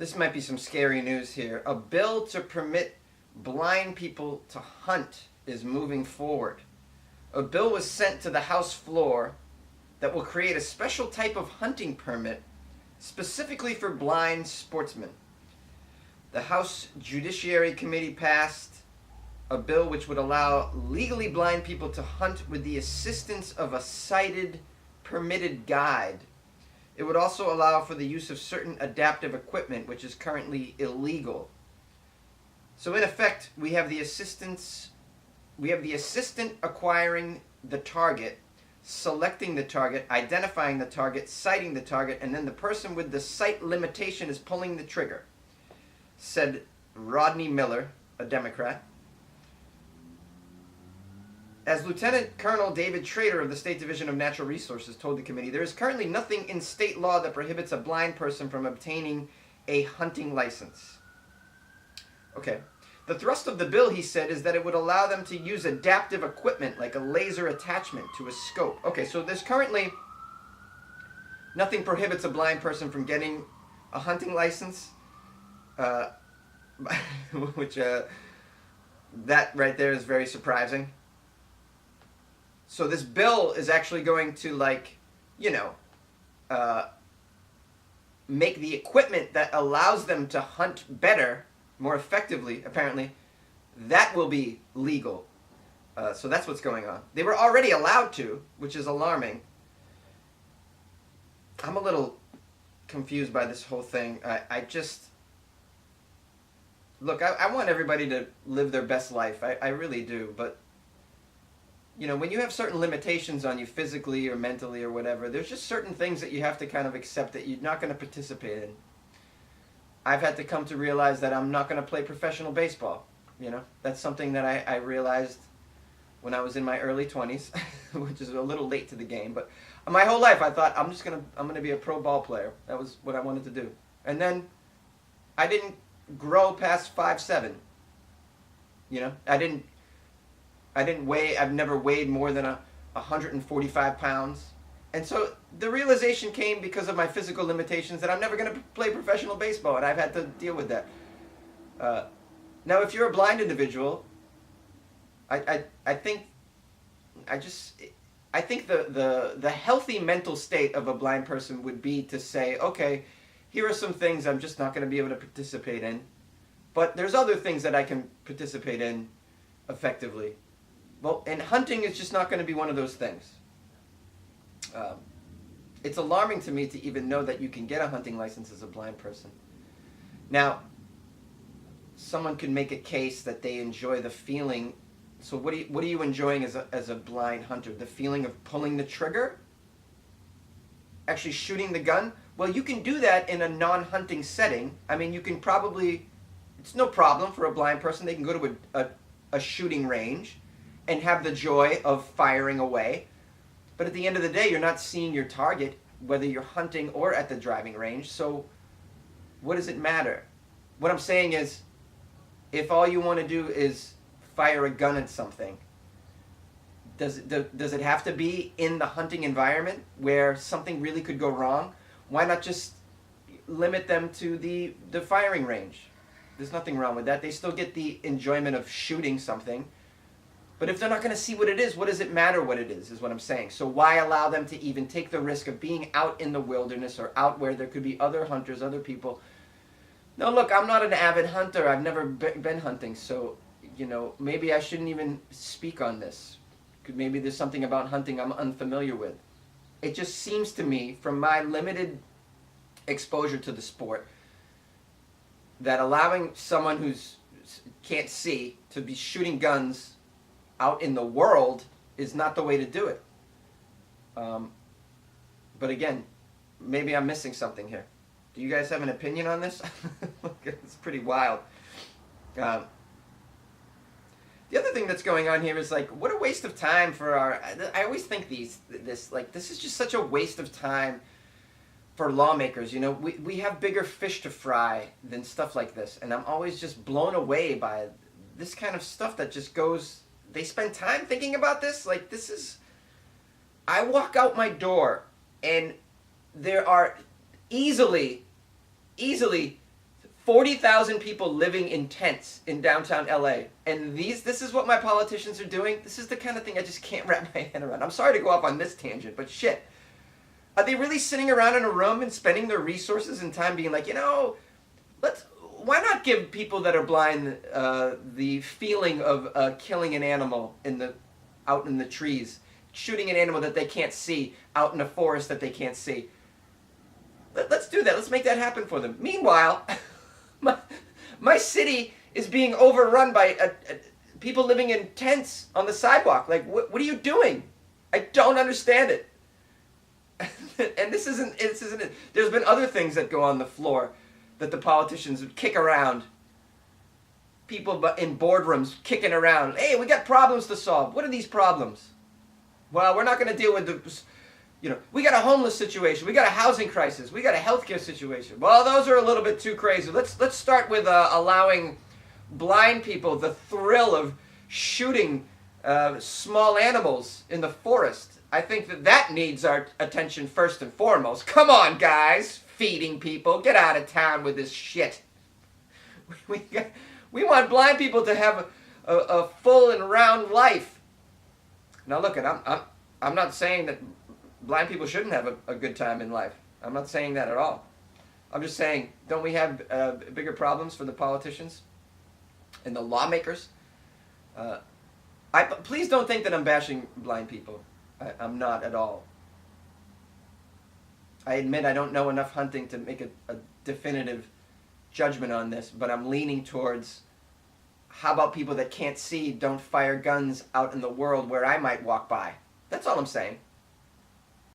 This might be some scary news here. A bill to permit blind people to hunt is moving forward. A bill was sent to the House floor that will create a special type of hunting permit specifically for blind sportsmen. The House Judiciary Committee passed a bill which would allow legally blind people to hunt with the assistance of a sighted, permitted guide. It would also allow for the use of certain adaptive equipment, which is currently illegal. So in effect, we have the assistant acquiring the target, selecting the target, identifying the target, sighting the target, and then the person with the sight limitation is pulling the trigger, said Rodney Miller, a Democrat. As Lieutenant Colonel David Schrader of the State Division of Natural Resources told the committee, there is currently nothing in state law that prohibits a blind person from obtaining a hunting license. Okay. The thrust of the bill, he said, is that it would allow them to use adaptive equipment like a laser attachment to a scope. Okay, so there's currently nothing prohibits a blind person from getting a hunting license, which that right there is very surprising. So this bill is actually going to, like, make the equipment that allows them to hunt better, more effectively, apparently, that will be legal. So that's what's going on. They were already allowed to, which is alarming. I'm a little confused by this whole thing. Look, I want everybody to live their best life. I really do. But, when you have certain limitations on you physically or mentally or whatever, there's just certain things that you have to kind of accept that you're not going to participate in. I've had to come to realize that I'm not going to play professional baseball. That's something that I realized when I was in my early 20s, which is a little late to the game. But my whole life I thought I'm going to be a pro ball player. That was what I wanted to do. And then I didn't grow past 5'7". I've never weighed more than 145 pounds. And so the realization came because of my physical limitations that I'm never going to play professional baseball, and I've had to deal with that. Now, if you're a blind individual, I think the healthy mental state of a blind person would be to say, okay, here are some things I'm just not going to be able to participate in, but there's other things that I can participate in effectively. Well, and hunting is just not going to be one of those things. It's alarming to me to even know that you can get a hunting license as a blind person. Now, someone could make a case that they enjoy the feeling. So what are you enjoying as a blind hunter? The feeling of pulling the trigger? Actually shooting the gun? Well, you can do that in a non-hunting setting. I mean, you can probably, it's no problem for a blind person. They can go to a shooting range and have the joy of firing away. But at the end of the day, you're not seeing your target, whether you're hunting or at the driving range. So what does it matter? What I'm saying is, if all you want to do is fire a gun at something, does it have to be in the hunting environment where something really could go wrong? Why not just limit them to the firing range? There's nothing wrong with that. They still get the enjoyment of shooting something. But if they're not going to see what it is, what does it matter what it is what I'm saying. So why allow them to even take the risk of being out in the wilderness or out where there could be other hunters, other people? No, look, I'm not an avid hunter. I've never been hunting. So, maybe I shouldn't even speak on this. Maybe there's something about hunting I'm unfamiliar with. It just seems to me, from my limited exposure to the sport, that allowing someone who can't see to be shooting guns out in the world is not the way to do it. But again, maybe I'm missing something here. Do you guys have an opinion on this? It's pretty wild. The other thing that's going on here is, like, what a waste of time for I always think this is just such a waste of time for lawmakers. We have bigger fish to fry than stuff like this. And I'm always just blown away by this kind of stuff that just goes. They spend time thinking about this. Like, this is, I walk out my door and there are easily 40,000 people living in tents in downtown LA. And this is what my politicians are doing? This is the kind of thing I just can't wrap my head around. I'm sorry to go off on this tangent, but shit. Are they really sitting around in a room and spending their resources and time being like, why not give people that are blind the feeling of killing an animal out in the trees, shooting an animal that they can't see out in a forest that they can't see? Let's do that. Let's make that happen for them. Meanwhile, my city is being overrun by people living in tents on the sidewalk. Like, what are you doing? I don't understand it. And this isn't it. There's been other things that go on the floor that the politicians would kick around. People in boardrooms kicking around. Hey, we got problems to solve. What are these problems? Well, we're not going to deal with we got a homeless situation. We got a housing crisis. We got a healthcare situation. Well, those are a little bit too crazy. Let's start with allowing blind people the thrill of shooting small animals in the forest. I think that needs our attention first and foremost. Come on, guys. Feeding people. Get out of town with this shit. We want blind people to have a full and round life. Now, look, I'm not saying that blind people shouldn't have a good time in life. I'm not saying that at all. I'm just saying, don't we have bigger problems for the politicians and the lawmakers? Please don't think that I'm bashing blind people. I'm not at all. I admit I don't know enough hunting to make a definitive judgment on this, but I'm leaning towards, how about people that can't see don't fire guns out in the world where I might walk by? That's all I'm saying.